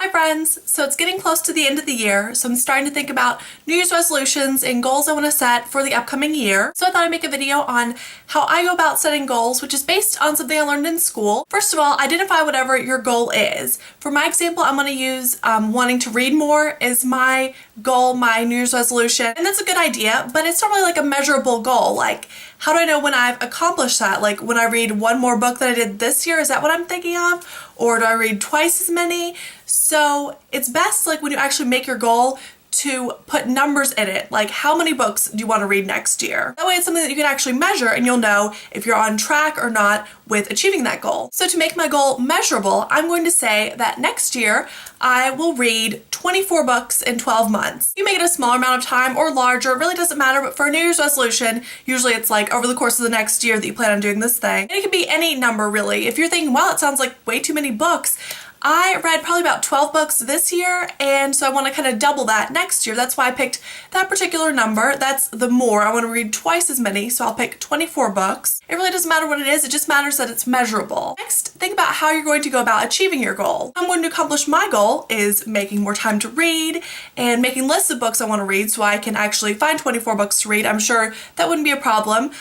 Hi friends! So it's getting close to the end of the year, so I'm starting to think about New Year's resolutions and goals I want to set for the upcoming year. So I thought I'd make a video on how I go about setting goals, which is based on something I learned in school. First of all, identify whatever your goal is. For my example, I'm going to use wanting to read more is my goal, my New Year's resolution. And that's a good idea, but it's not really like a measurable goal. Like, how do I know when I've accomplished that? Like when I read one more book that I did this year, is that what I'm thinking of? Or do I read twice as many? So it's best like when you actually make your goal to put numbers in it, like how many books do you want to read next year? That way it's something that you can actually measure and you'll know if you're on track or not with achieving that goal. So to make my goal measurable, I'm going to say that next year I will read 24 books in 12 months. You make it a smaller amount of time or larger, it really doesn't matter, but for a New Year's resolution, usually it's like over the course of the next year that you plan on doing this thing. And it can be any number really. If you're thinking, wow, it sounds like way too many books, I read probably about 12 books this year, and so I want to kind of double that next year. That's why I picked that particular number. That's the more. I want to read twice as many, so I'll pick 24 books. It really doesn't matter what it is, it just matters that it's measurable. Next, think about how you're going to go about achieving your goal. I'm going to accomplish my goal is making more time to read and making lists of books I want to read so I can actually find 24 books to read. I'm sure that wouldn't be a problem.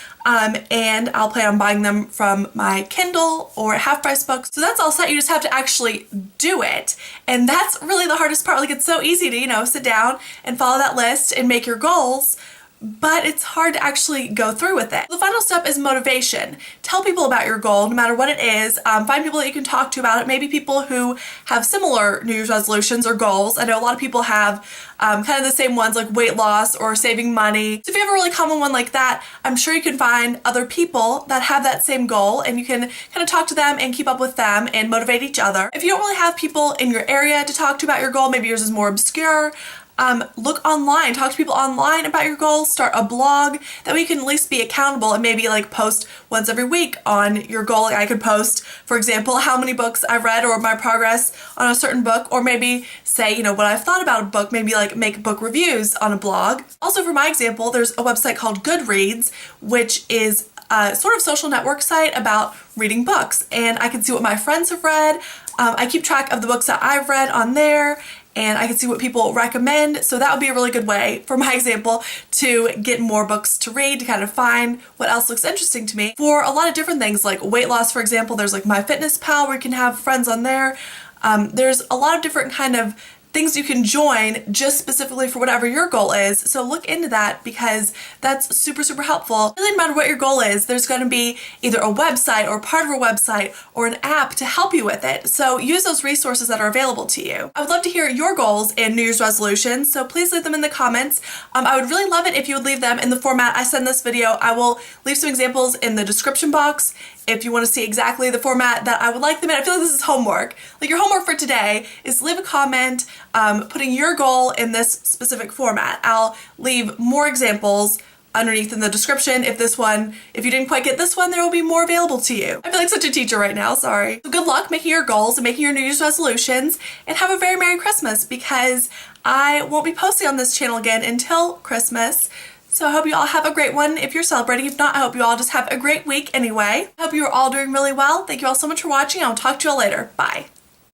And I'll plan on buying them from my Kindle or half-price books. So that's all set. You just have to actually do it. And that's really the hardest part. Like, it's so easy to, sit down and follow that list and make your goals, but it's hard to actually go through with it. The final step is motivation. Tell people about your goal, no matter what it is. Find people that you can talk to about it. Maybe people who have similar New Year's resolutions or goals. I know a lot of people have kind of the same ones, like weight loss or saving money. So if you have a really common one like that, I'm sure you can find other people that have that same goal and you can kind of talk to them and keep up with them and motivate each other. If you don't really have people in your area to talk to about your goal, maybe yours is more obscure, look online, talk to people online about your goals, start a blog, that way you can at least be accountable and maybe like post once every week on your goal. Like I could post, for example, how many books I've read or my progress on a certain book, or maybe say, what I've thought about a book, maybe like make book reviews on a blog. Also for my example, there's a website called Goodreads, which is a sort of social network site about reading books, and I can see what my friends have read. I keep track of the books that I've read on there, and I can see what people recommend. So that would be a really good way, for my example, to get more books to read, to kind of find what else looks interesting to me. For a lot of different things, like weight loss, for example, there's like MyFitnessPal where you can have friends on there. There's a lot of different kind of things you can join just specifically for whatever your goal is. So look into that because that's super, super helpful. Really, no matter what your goal is, there's going to be either a website or part of a website or an app to help you with it. So use those resources that are available to you. I would love to hear your goals and New Year's resolutions, so please leave them in the comments. I would really love it if you would leave them in the format I send this video. I will leave some examples in the description box if you want to see exactly the format that I would like them in. I feel like this is homework. Like, your homework for today is leave a comment putting your goal in this specific format. I'll leave more examples underneath in the description. If you didn't quite get this one, there will be more available to you. I feel like such a teacher right now, sorry. So good luck making your goals and making your New Year's resolutions, and have a very Merry Christmas, because I won't be posting on this channel again until Christmas. So I hope you all have a great one if you're celebrating. If not, I hope you all just have a great week anyway. I hope you are all doing really well. Thank you all so much for watching. I'll talk to you all later. Bye.